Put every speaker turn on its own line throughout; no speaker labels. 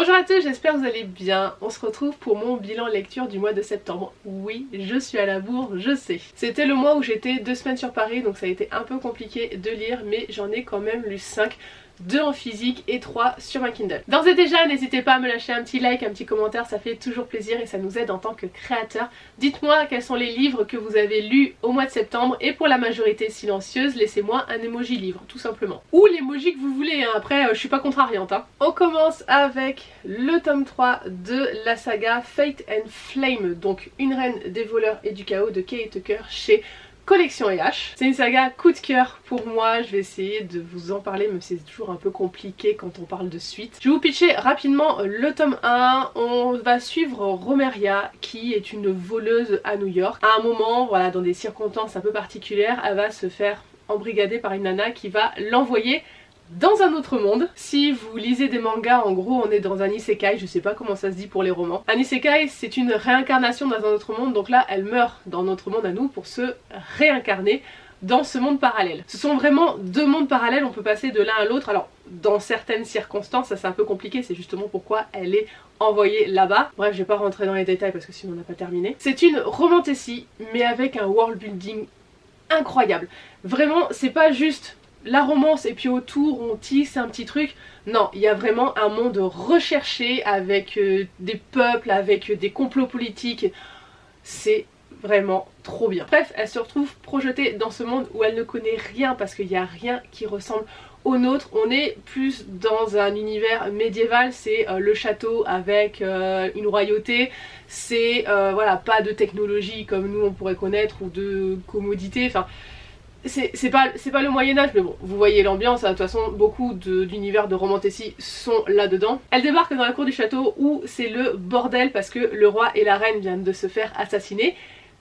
Bonjour à tous, j'espère que vous allez bien. On se retrouve pour mon bilan lecture du mois de septembre. Oui, je suis à la bourre, je sais. C'était le mois où j'étais 2 semaines sur Paris, donc ça a été un peu compliqué de lire, mais j'en ai quand même lu 5. 2 en physique et 3 sur ma Kindle. D'ores et déjà, n'hésitez pas à me lâcher un petit like, un petit commentaire, ça fait toujours plaisir et ça nous aide en tant que créateur. Dites-moi quels sont les livres que vous avez lus au mois de septembre et pour la majorité silencieuse, laissez-moi un emoji livre, tout simplement. Ou l'emoji que vous voulez, hein. Après je suis pas contrariante. Hein. On commence avec le tome 3 de la saga Fate and Flame, donc Une reine des voleurs et du chaos de Kay Tucker chez Collection EH. C'est une saga coup de cœur pour moi, je vais essayer de vous en parler même si c'est toujours un peu compliqué quand on parle de suite. Je vais vous pitcher rapidement le tome 1, on va suivre Romeria qui est une voleuse à New York. À un moment, voilà, dans des circonstances un peu particulières, elle va se faire embrigader par une nana qui va l'envoyer dans un autre monde. Si vous lisez des mangas, en gros on est dans un isekai, je sais pas comment ça se dit pour les romans. Un isekai c'est une réincarnation dans un autre monde, donc là elle meurt dans notre monde à nous pour se réincarner dans ce monde parallèle. Ce sont vraiment 2 mondes parallèles, on peut passer de l'un à l'autre. Alors dans certaines circonstances, ça c'est un peu compliqué, c'est justement pourquoi elle est envoyée là-bas. Bref, je vais pas rentrer dans les détails parce que sinon on n'a pas terminé. C'est une romantasy mais avec un world building incroyable. Vraiment, c'est pas juste la romance et puis autour on tisse un petit truc. Non, il y a vraiment un monde recherché avec des peuples, avec des complots politiques. C'est vraiment trop bien. Bref, elle se retrouve projetée dans ce monde où elle ne connaît rien parce qu'il n'y a rien qui ressemble au nôtre. On est plus dans un univers médiéval, c'est le château avec une royauté, c'est voilà, pas de technologie comme nous on pourrait connaître ou de commodité, enfin c'est pas le Moyen-Âge, mais bon, vous voyez l'ambiance, de toute façon beaucoup d'univers de romantasy sont là-dedans. Elle débarque dans la cour du château où c'est le bordel parce que le roi et la reine viennent de se faire assassiner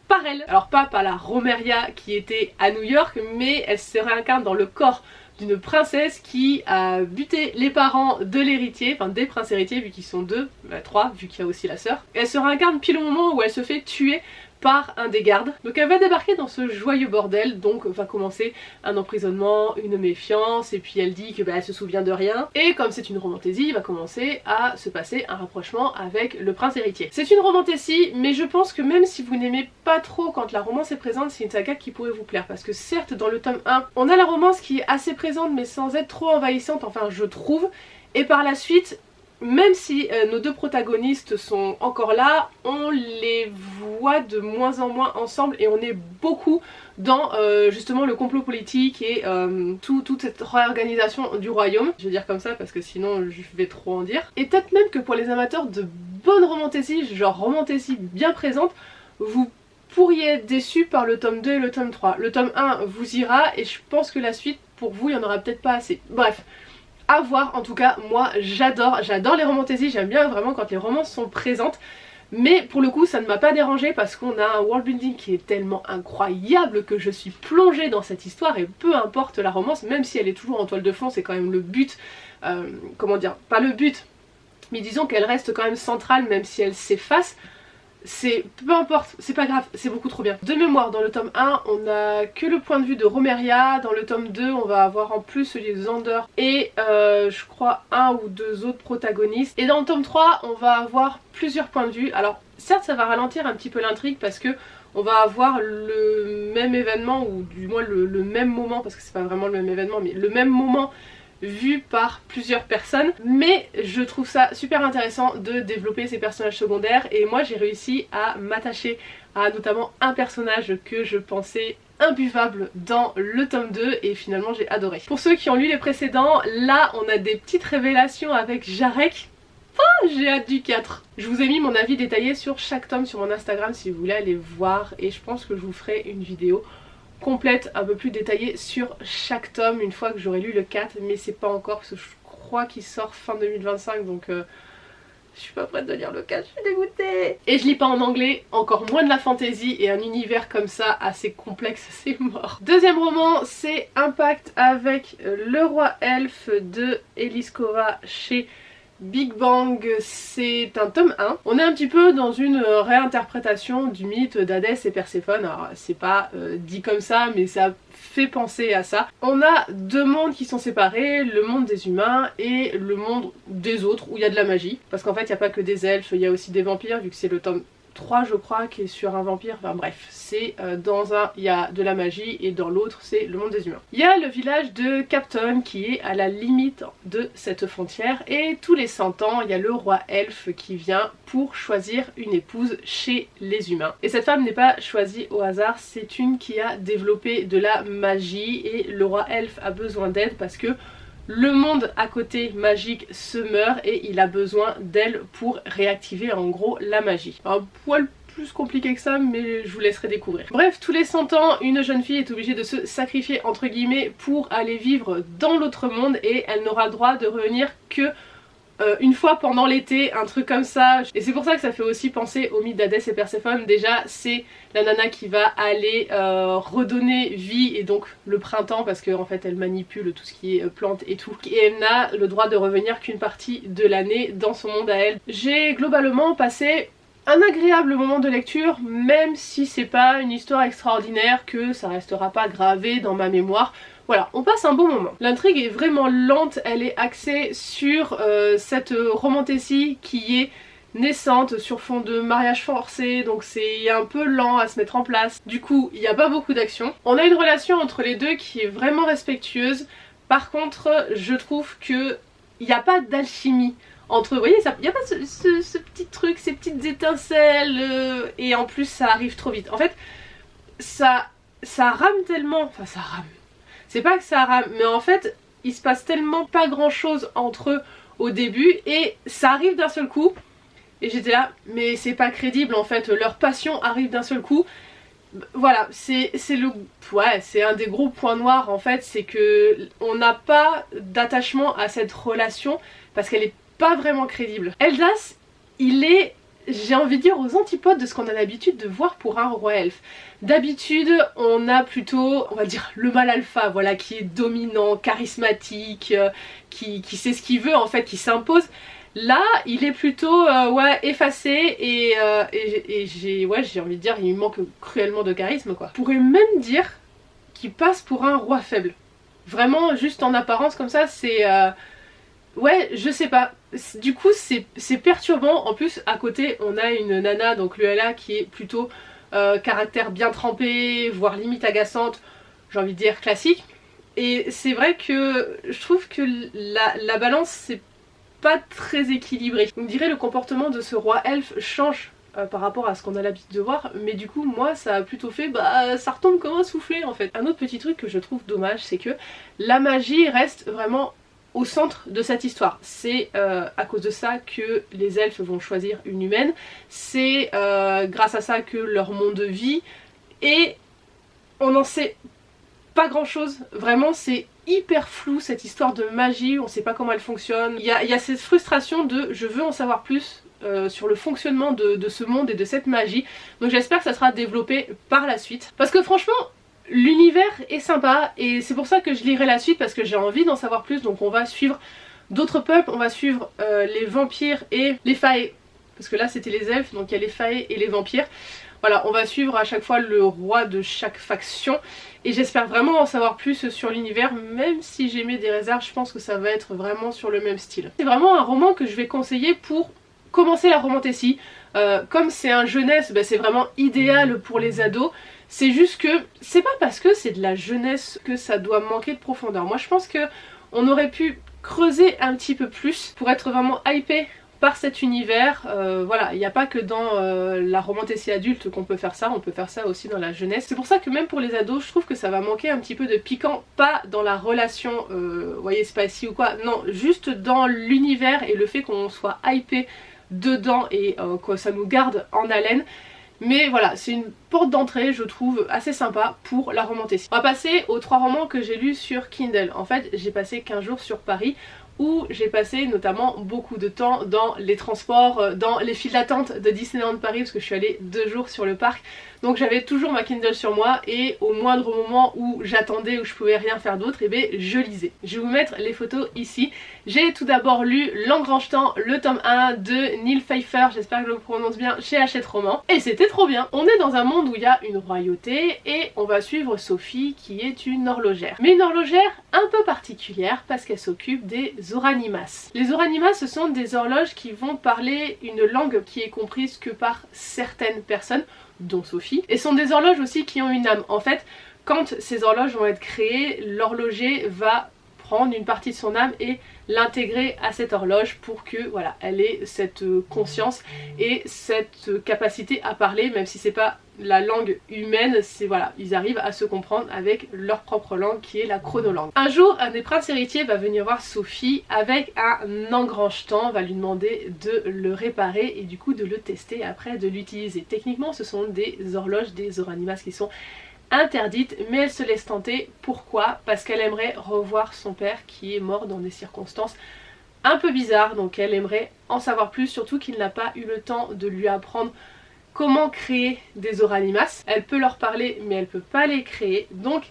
par elle. Alors pas par la Romeria qui était à New York, mais elle se réincarne dans le corps d'une princesse qui a buté les parents de l'héritier, enfin des princes héritiers vu qu'ils sont 2, 3 vu qu'il y a aussi la sœur. Elle se réincarne pile au moment où elle se fait tuer par un des gardes. Donc elle va débarquer dans ce joyeux bordel, donc va commencer un emprisonnement, une méfiance, et puis elle dit que elle se souvient de rien. Et comme c'est une romantasy, il va commencer à se passer un rapprochement avec le prince héritier. C'est une romantasy, mais je pense que même si vous n'aimez pas trop quand la romance est présente, c'est une saga qui pourrait vous plaire. Parce que certes, dans le tome 1, on a la romance qui est assez présente, mais sans être trop envahissante, enfin je trouve. Et par la suite, même si nos 2 protagonistes sont encore là, on les voit de moins en moins ensemble et on est beaucoup dans justement le complot politique et toute cette réorganisation du royaume. Je vais dire comme ça parce que sinon je vais trop en dire. Et peut-être même que pour les amateurs de bonne romantasy, genre romantasy bien présente, vous pourriez être déçus par le tome 2 et le tome 3. Le tome 1 vous ira et je pense que la suite pour vous il n'y en aura peut-être pas assez. Bref. À voir, en tout cas moi j'adore les romantasy, j'aime bien vraiment quand les romances sont présentes, mais pour le coup ça ne m'a pas dérangé parce qu'on a un world building qui est tellement incroyable que je suis plongée dans cette histoire et peu importe la romance, même si elle est toujours en toile de fond, c'est quand même le but, comment dire, pas le but, mais disons qu'elle reste quand même centrale même si elle s'efface. C'est peu importe, c'est pas grave, c'est beaucoup trop bien. De mémoire, dans le tome 1, on a que le point de vue de Romeria. Dans le tome 2, on va avoir en plus celui de Xander et je crois 1 ou 2 autres protagonistes. Et dans le tome 3, on va avoir plusieurs points de vue. Alors certes, ça va ralentir un petit peu l'intrigue parce que on va avoir le même événement, ou du moins le même moment, parce que c'est pas vraiment le même événement, mais le même moment vu par plusieurs personnes, mais je trouve ça super intéressant de développer ces personnages secondaires et moi j'ai réussi à m'attacher à notamment un personnage que je pensais imbuvable dans le tome 2 et finalement j'ai adoré. Pour ceux qui ont lu les précédents, là on a des petites révélations avec Jarek. Ah, j'ai hâte du 4. Je vous ai mis mon avis détaillé sur chaque tome sur mon Instagram si vous voulez aller voir et je pense que je vous ferai une vidéo complète, un peu plus détaillée sur chaque tome une fois que j'aurai lu le 4, mais c'est pas encore parce que je crois qu'il sort fin 2025 donc je suis pas prête de lire le 4, je suis dégoûtée. Et je lis pas en anglais, encore moins de la fantasy et un univers comme ça assez complexe, c'est mort. Deuxième roman, c'est Impact avec le roi elfe de Eliskova chez Big Bang, c'est un tome 1. On est un petit peu dans une réinterprétation du mythe d'Hadès et Perséphone. Alors c'est pas dit comme ça, mais ça fait penser à ça. On a deux mondes qui sont séparés, le monde des humains et le monde des autres, où il y a de la magie. Parce qu'en fait il n'y a pas que des elfes, il y a aussi des vampires, vu que c'est le tome 3 je crois qui est sur un vampire, enfin bref, c'est dans un il y a de la magie et dans l'autre c'est le monde des humains. Il y a le village de Capton qui est à la limite de cette frontière et tous les 100 ans il y a le roi elfe qui vient pour choisir une épouse chez les humains. Et cette femme n'est pas choisie au hasard, c'est une qui a développé de la magie et le roi elfe a besoin d'aide parce que le monde à côté magique se meurt et il a besoin d'elle pour réactiver en gros la magie. Un poil plus compliqué que ça, mais je vous laisserai découvrir. Bref, tous les 100 ans, une jeune fille est obligée de se sacrifier entre guillemets pour aller vivre dans l'autre monde et elle n'aura le droit de revenir que une fois pendant l'été, un truc comme ça. Et c'est pour ça que ça fait aussi penser au mythe d'Hadès et Perséphone. Déjà c'est la nana qui va aller redonner vie et donc le printemps parce qu'en fait elle manipule tout ce qui est plantes et tout. Et elle n'a le droit de revenir qu'une partie de l'année dans son monde à elle. J'ai globalement passé un agréable moment de lecture, même si c'est pas une histoire extraordinaire, que ça restera pas gravé dans ma mémoire. Voilà, on passe un bon moment. L'intrigue est vraiment lente, elle est axée sur cette romantécie qui est naissante sur fond de mariage forcé, donc c'est un peu lent à se mettre en place. Du coup, il n'y a pas beaucoup d'action. On a une relation entre les deux qui est vraiment respectueuse. Par contre, je trouve que il n'y a pas d'alchimie entre eux. Vous voyez, il n'y a pas ce petit truc, ces petites étincelles, et en plus ça arrive trop vite. En fait, ça rame tellement, enfin ça rame. C'est pas que ça rame, mais en fait, il se passe tellement pas grand chose entre eux au début et ça arrive d'un seul coup. Et j'étais là, mais c'est pas crédible en fait, leur passion arrive d'un seul coup. Voilà, c'est un des gros points noirs en fait, c'est que on n'a pas d'attachement à cette relation parce qu'elle est pas vraiment crédible. Eldas, il est, j'ai envie de dire, aux antipodes de ce qu'on a l'habitude de voir pour un roi elfe. D'habitude, on a plutôt, on va dire, le mâle alpha, voilà, qui est dominant, charismatique, qui sait ce qu'il veut en fait, qui s'impose. Là, il est plutôt ouais, effacé et j'ai envie de dire, il lui manque cruellement de charisme quoi. Je pourrais même dire qu'il passe pour un roi faible. Vraiment, juste en apparence comme ça, c'est... ouais, je sais pas. Du coup, c'est perturbant. En plus, à côté, on a une nana, donc Luella, qui est plutôt caractère bien trempé, voire limite agaçante, j'ai envie de dire classique. Et c'est vrai que je trouve que la balance, c'est pas très équilibré. On dirait le comportement de ce roi elfe change par rapport à ce qu'on a l'habitude de voir, mais du coup moi ça a plutôt fait bah ça retombe comme un soufflé en fait. Un autre petit truc que je trouve dommage, c'est que la magie reste vraiment au centre de cette histoire. C'est à cause de ça que les elfes vont choisir une humaine, c'est grâce à ça que leur monde vit, et on n'en sait pas grand chose, vraiment c'est hyper flou cette histoire de magie, on sait pas comment elle fonctionne. Il y a cette frustration de je veux en savoir plus sur le fonctionnement de ce monde et de cette magie, donc j'espère que ça sera développé par la suite. Parce que franchement, l'univers est sympa et c'est pour ça que je lirai la suite, parce que j'ai envie d'en savoir plus. Donc on va suivre d'autres peuples, on va suivre les vampires et les fae, parce que là c'était les elfes, donc il y a les fae et les vampires. Voilà, on va suivre à chaque fois le roi de chaque faction et j'espère vraiment en savoir plus sur l'univers, même si j'ai mis des réserves, je pense que ça va être vraiment sur le même style. C'est vraiment un roman que je vais conseiller pour commencer la romantécie. Comme c'est un jeunesse, bah, c'est vraiment idéal pour les ados. C'est juste que c'est pas parce que c'est de la jeunesse que ça doit manquer de profondeur. Moi je pense que on aurait pu creuser un petit peu plus pour être vraiment hypé par cet univers. Voilà, il n'y a pas que dans la romantécie adulte qu'on peut faire ça, on peut faire ça aussi dans la jeunesse. C'est pour ça que même pour les ados, je trouve que ça va manquer un petit peu de piquant, pas dans la relation, vous voyez, spicy ou quoi, non, juste dans l'univers et le fait qu'on soit hypé dedans et que ça nous garde en haleine. Mais voilà, c'est une porte d'entrée, je trouve, assez sympa pour la romantécie. On va passer aux 3 romans que j'ai lus sur Kindle. En fait, j'ai passé 15 jours sur Paris. où j'ai passé notamment beaucoup de temps dans les transports, dans les files d'attente de Disneyland Paris parce que je suis allée 2 jours sur le parc. Donc j'avais toujours ma Kindle sur moi et au moindre moment où j'attendais, où je pouvais rien faire d'autre, et bien je lisais. Je vais vous mettre les photos ici. J'ai tout d'abord lu L'Engrangement, le tome 1 de Neil Pfeiffer, j'espère que je le prononce bien, chez Hachette Roman. Et c'était trop bien. On est dans un monde où il y a une royauté et on va suivre Sophie qui est une horlogère. Mais une horlogère un peu particulière parce qu'elle s'occupe des oranimas. Les oranimas, ce sont des horloges qui vont parler une langue qui est comprise que par certaines personnes, dont Sophie, et sont des horloges aussi qui ont une âme. En fait, quand ces horloges vont être créées, l'horloger va prendre une partie de son âme et l'intégrer à cette horloge pour que voilà, elle ait cette conscience et cette capacité à parler, même si c'est pas la langue humaine, c'est voilà, ils arrivent à se comprendre avec leur propre langue qui est la chronolangue. Un jour, un des princes héritiers va venir voir Sophie avec un engrangetant, va lui demander de le réparer et du coup de le tester après de l'utiliser. Techniquement, ce sont des horloges, des oranimas qui sont interdites, mais elle se laisse tenter. Pourquoi? Parce qu'elle aimerait revoir son père qui est mort dans des circonstances un peu bizarres, donc elle aimerait en savoir plus, surtout qu'il n'a pas eu le temps de lui apprendre comment créer des oranimas. Elle peut leur parler mais elle peut pas les créer, donc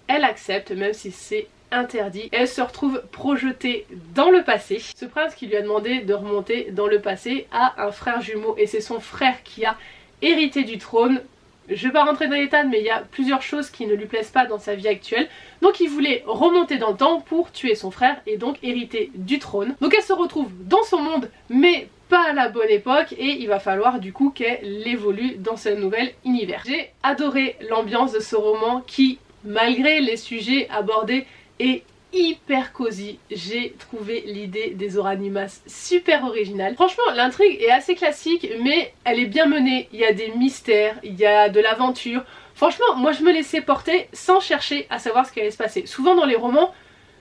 elle accepte même si c'est interdit. Elle se retrouve projetée dans le passé. Ce prince qui lui a demandé de remonter dans le passé a un frère jumeau et c'est son frère qui a hérité du trône. Je vais pas rentrer dans les détails mais il y a plusieurs choses qui ne lui plaisent pas dans sa vie actuelle. Donc il voulait remonter dans le temps pour tuer son frère et donc hériter du trône. Donc elle se retrouve dans son monde mais pas à la bonne époque et il va falloir du coup qu'elle évolue dans ce nouvel univers. J'ai adoré l'ambiance de ce roman qui, malgré les sujets abordés, est hyper cosy. J'ai trouvé l'idée des oranimas super originale. Franchement, l'intrigue est assez classique mais elle est bien menée. Il y a des mystères, il y a de l'aventure. Franchement, moi je me laissais porter sans chercher à savoir ce qui allait se passer. Souvent dans les romans,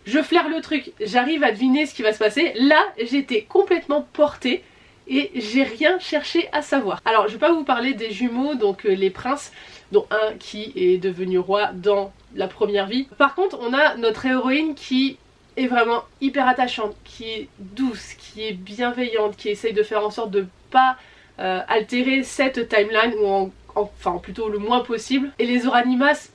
je flaire le truc, j'arrive à deviner ce qui va se passer. Là, j'étais complètement portée et j'ai rien cherché à savoir. Alors je vais pas vous parler des jumeaux, donc les princes, dont un qui est devenu roi dans la première vie. Par contre on a notre héroïne qui est vraiment hyper attachante, qui est douce, qui est bienveillante, qui essaye de faire en sorte de pas altérer cette timeline, ou enfin plutôt le moins possible. Et les oranimas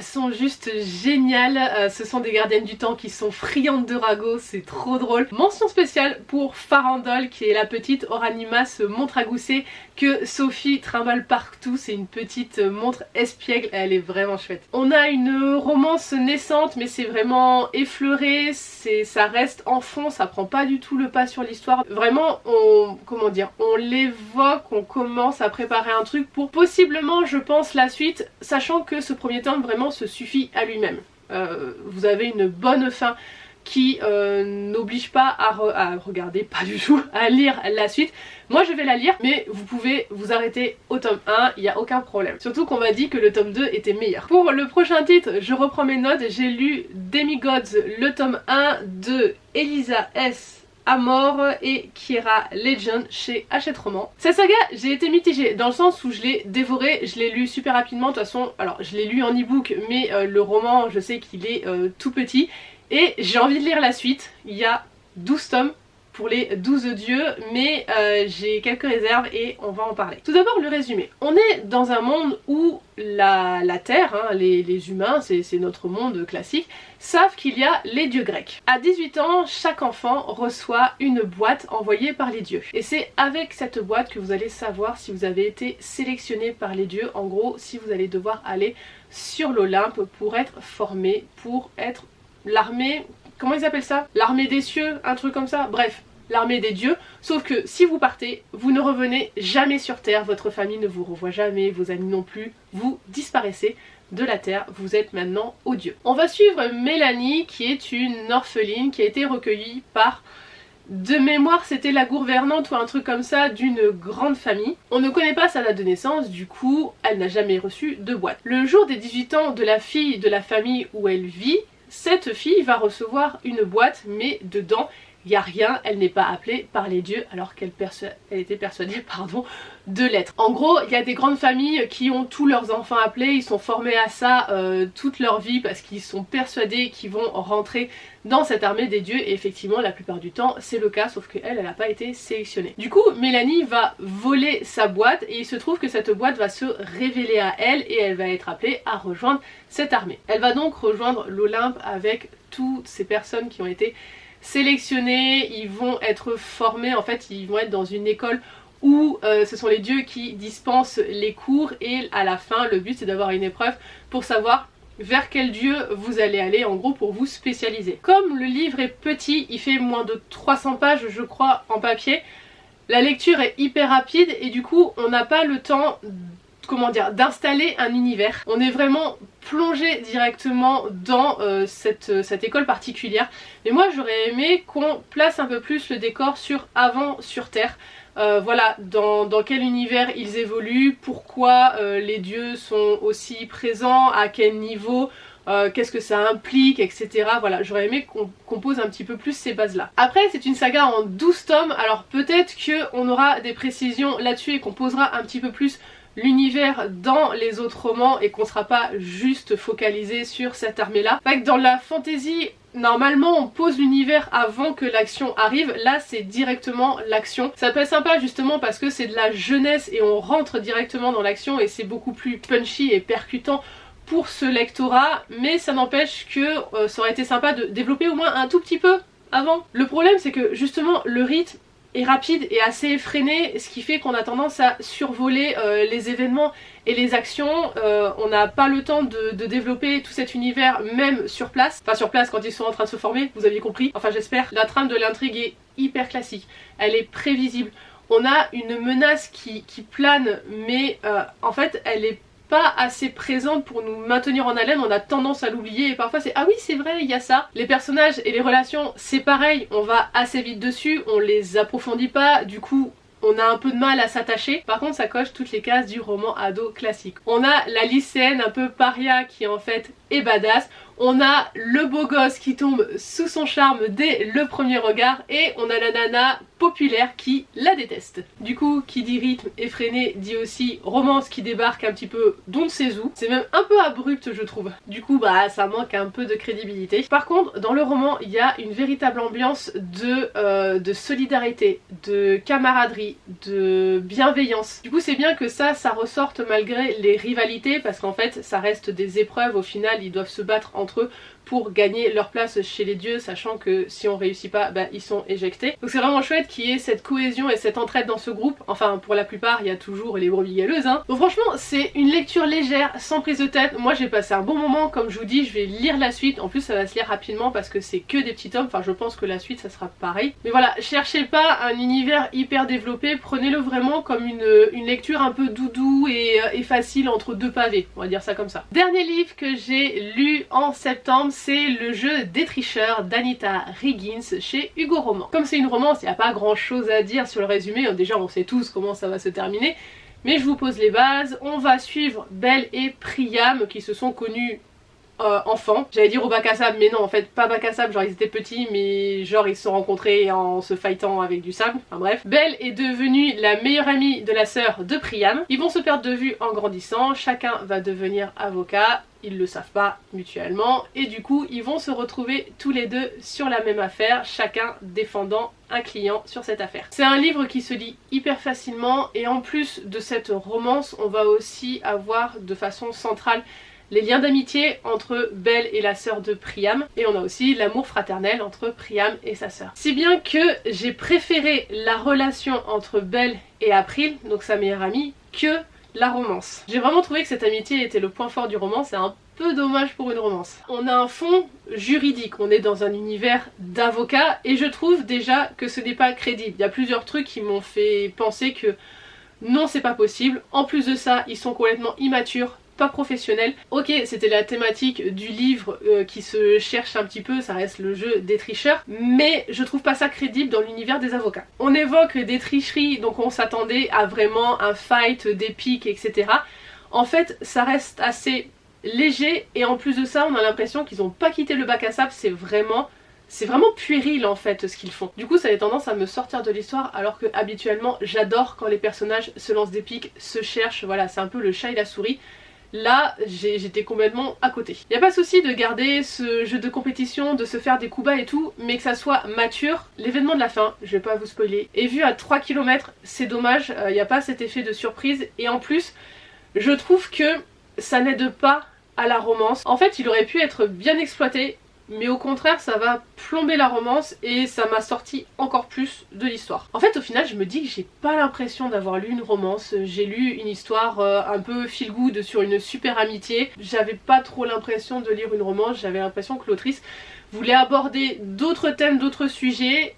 sont juste géniales, ce sont des gardiennes du temps qui sont friandes de ragots, c'est trop drôle. Mention spéciale pour Farandole qui est la petite oranimas montre à gousset que Sophie trimballe partout, c'est une petite montre espiègle, elle est vraiment chouette. On a une romance naissante mais c'est vraiment effleuré, ça reste en fond, ça prend pas du tout le pas sur l'histoire. Vraiment on l'évoque, on commence à préparer un truc pour possiblement je pense la suite, sachant que ce premier tome vraiment se suffit à lui-même. Vous avez une bonne fin qui n'oblige pas à regarder, pas du tout, à lire la suite. Moi je vais la lire mais vous pouvez vous arrêter au tome 1, il n'y a aucun problème. Surtout qu'on m'a dit que le tome 2 était meilleur. Pour le prochain titre, je reprends mes notes, j'ai lu Demigods, le tome 1 de Elisa S. Amor et Kiera Legend chez Hachette Roman. Cette saga, j'ai été mitigée dans le sens où je l'ai dévoré, je l'ai lu super rapidement de toute façon. Alors je l'ai lu en e-book mais le roman je sais qu'il est tout petit et j'ai envie de lire la suite. Il y a 12 tomes pour les 12 dieux mais j'ai quelques réserves et on va en parler. Tout d'abord le résumé. On est dans un monde où la Terre, hein, les humains, c'est notre monde classique, savent qu'il y a les dieux grecs. À 18 ans, chaque enfant reçoit une boîte envoyée par les dieux. Et c'est avec cette boîte que vous allez savoir si vous avez été sélectionné par les dieux. En gros, si vous allez devoir aller sur l'Olympe pour être formé, pour être l'armée, comment ils appellent ça? L'armée des cieux, un truc comme ça, bref. L'armée des dieux, sauf que si vous partez, vous ne revenez jamais sur Terre, votre famille ne vous revoit jamais, vos amis non plus, vous disparaissez de la Terre, vous êtes maintenant aux dieux. On va suivre Mélanie qui est une orpheline qui a été recueillie par, de mémoire c'était la gouvernante ou un truc comme ça, d'une grande famille. On ne connaît pas sa date de naissance, du coup elle n'a jamais reçu de boîte. Le jour des 18 ans de la fille de la famille où elle vit, cette fille va recevoir une boîte mais dedans il n'y a rien, elle n'est pas appelée par les dieux alors qu'elle était persuadée de l'être. En gros, il y a des grandes familles qui ont tous leurs enfants appelés, ils sont formés à ça toute leur vie parce qu'ils sont persuadés qu'ils vont rentrer dans cette armée des dieux et effectivement la plupart du temps c'est le cas, sauf qu'elle, elle n'a pas été sélectionnée. Du coup, Mélanie va voler sa boîte et il se trouve que cette boîte va se révéler à elle et elle va être appelée à rejoindre cette armée. Elle va donc rejoindre l'Olympe avec toutes ces personnes qui ont été sélectionnés, ils vont être formés, en fait ils vont être dans une école où ce sont les dieux qui dispensent les cours et à la fin le but c'est d'avoir une épreuve pour savoir vers quel dieu vous allez aller en gros pour vous spécialiser. Comme le livre est petit, il fait moins de 300 pages je crois en papier, la lecture est hyper rapide et du coup on n'a pas le temps d'installer un univers. On est vraiment plongé directement dans cette école particulière. Mais moi j'aurais aimé qu'on place un peu plus le décor sur Terre. Voilà, dans quel univers ils évoluent, pourquoi les dieux sont aussi présents, à quel niveau, qu'est-ce que ça implique, etc. Voilà, j'aurais aimé qu'on pose un petit peu plus ces bases là. Après c'est une saga en 12 tomes, alors peut-être qu'on aura des précisions là-dessus et qu'on posera un petit peu plus l'univers dans les autres romans et qu'on sera pas juste focalisé sur cette armée là. Dans la fantasy, normalement on pose l'univers avant que l'action arrive, là c'est directement l'action. Ça peut être sympa justement parce que c'est de la jeunesse et on rentre directement dans l'action et c'est beaucoup plus punchy et percutant pour ce lectorat, mais ça n'empêche que ça aurait été sympa de développer au moins un tout petit peu avant. Le problème c'est que justement le rythme est rapide et assez effréné, ce qui fait qu'on a tendance à survoler les événements et les actions. On n'a pas le temps de développer tout cet univers même sur place. Enfin sur place quand ils sont en train de se former, vous aviez compris, enfin j'espère. La trame de l'intrigue est hyper classique, elle est prévisible. On a une menace qui plane mais en fait elle est pas assez présente pour nous maintenir en haleine, on a tendance à l'oublier et parfois c'est ah oui c'est vrai il y a ça. Les personnages et les relations c'est pareil, on va assez vite dessus, on les approfondit pas, du coup on a un peu de mal à s'attacher. Par contre ça coche toutes les cases du roman ado classique. On a la lycéenne un peu paria qui en fait est badass, on a le beau gosse qui tombe sous son charme dès le premier regard et on a la nana populaire qui la déteste. Du coup qui dit rythme effréné dit aussi romance qui débarque un petit peu d'on ne sait où. C'est même un peu abrupt je trouve. Du coup bah ça manque un peu de crédibilité. Par contre dans le roman il y a une véritable ambiance de solidarité, de camaraderie, de bienveillance. Du coup c'est bien que ça ressorte malgré les rivalités parce qu'en fait ça reste des épreuves, au final ils doivent se battre entre eux pour gagner leur place chez les dieux, sachant que si on réussit pas, bah, ils sont éjectés. Donc c'est vraiment chouette qu'il y ait cette cohésion et cette entraide dans ce groupe. Enfin pour la plupart il y a toujours les brebis galeuses hein. Donc franchement c'est une lecture légère, sans prise de tête. Moi j'ai passé un bon moment, comme je vous dis je vais lire la suite. En plus ça va se lire rapidement parce que c'est que des petits tomes, enfin je pense que la suite ça sera pareil. Mais voilà, cherchez pas un univers hyper développé, prenez-le vraiment comme une lecture un peu doudou et facile entre deux pavés, on va dire ça comme ça. Dernier livre que j'ai lu en septembre, c'est Le jeu des tricheurs d'Anita Higgins chez Hugo Roman. Comme c'est une romance, il n'y a pas grand chose à dire sur le résumé, déjà on sait tous comment ça va se terminer, mais je vous pose les bases. On va suivre Belle et Priam qui se sont connus enfants. J'allais dire au bac à sable, mais non en fait pas bac à sable, genre ils étaient petits mais genre ils se sont rencontrés en se fightant avec du sable, enfin bref. Belle est devenue la meilleure amie de la sœur de Priam. Ils vont se perdre de vue en grandissant, chacun va devenir avocat, ils le savent pas mutuellement et du coup ils vont se retrouver tous les deux sur la même affaire, chacun défendant un client sur cette affaire. C'est un livre qui se lit hyper facilement et en plus de cette romance on va aussi avoir de façon centrale les liens d'amitié entre Belle et la sœur de Priam et on a aussi l'amour fraternel entre Priam et sa sœur. Si bien que j'ai préféré la relation entre Belle et April, donc sa meilleure amie, que la romance. J'ai vraiment trouvé que cette amitié était le point fort du roman, c'est un peu dommage pour une romance. On a un fond juridique, on est dans un univers d'avocats et je trouve déjà que ce n'est pas crédible. Il y a plusieurs trucs qui m'ont fait penser que non c'est pas possible. En plus de ça, ils sont complètement immatures, pas professionnels. Ok, c'était la thématique du livre qui se cherche un petit peu, ça reste le jeu des tricheurs, mais je trouve pas ça crédible dans l'univers des avocats. On évoque des tricheries, donc on s'attendait à vraiment un fight, des piques, etc. En fait, ça reste assez léger et en plus de ça, on a l'impression qu'ils ont pas quitté le bac à sable, c'est vraiment c'est vraiment puéril en fait ce qu'ils font. Du coup ça a tendance à me sortir de l'histoire, alors que habituellement j'adore quand les personnages se lancent des pics, se cherchent, voilà, c'est un peu le chat et la souris. Là, j'étais complètement à côté. Y a pas de souci de garder ce jeu de compétition, de se faire des coups bas et tout, mais que ça soit mature. L'événement de la fin, je vais pas vous spoiler, est vu à 3 km, c'est dommage, y a pas cet effet de surprise, et en plus, je trouve que ça n'aide pas à la romance. En fait, il aurait pu être bien exploité, mais au contraire ça va plomber la romance et ça m'a sorti encore plus de l'histoire. En fait au final je me dis que j'ai pas l'impression d'avoir lu une romance, j'ai lu une histoire un peu feel good sur une super amitié. J'avais pas trop l'impression de lire une romance, j'avais l'impression que l'autrice voulait aborder d'autres thèmes, d'autres sujets,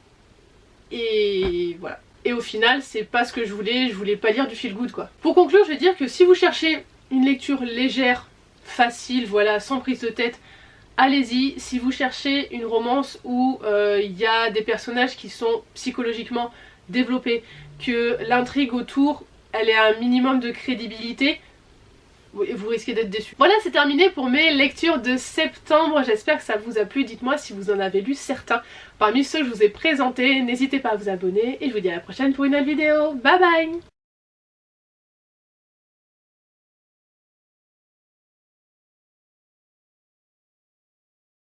et voilà. Et au final c'est pas ce que je voulais pas lire du feel good quoi. Pour conclure je vais dire que si vous cherchez une lecture légère, facile, voilà, sans prise de tête, allez-y. Si vous cherchez une romance où il y a des personnages qui sont psychologiquement développés, que l'intrigue autour elle est un minimum de crédibilité, vous risquez d'être déçus. Voilà, c'est terminé pour mes lectures de septembre, j'espère que ça vous a plu. Dites-moi si vous en avez lu certains parmi ceux que je vous ai présentés, n'hésitez pas à vous abonner et je vous dis à la prochaine pour une autre vidéo. Bye bye.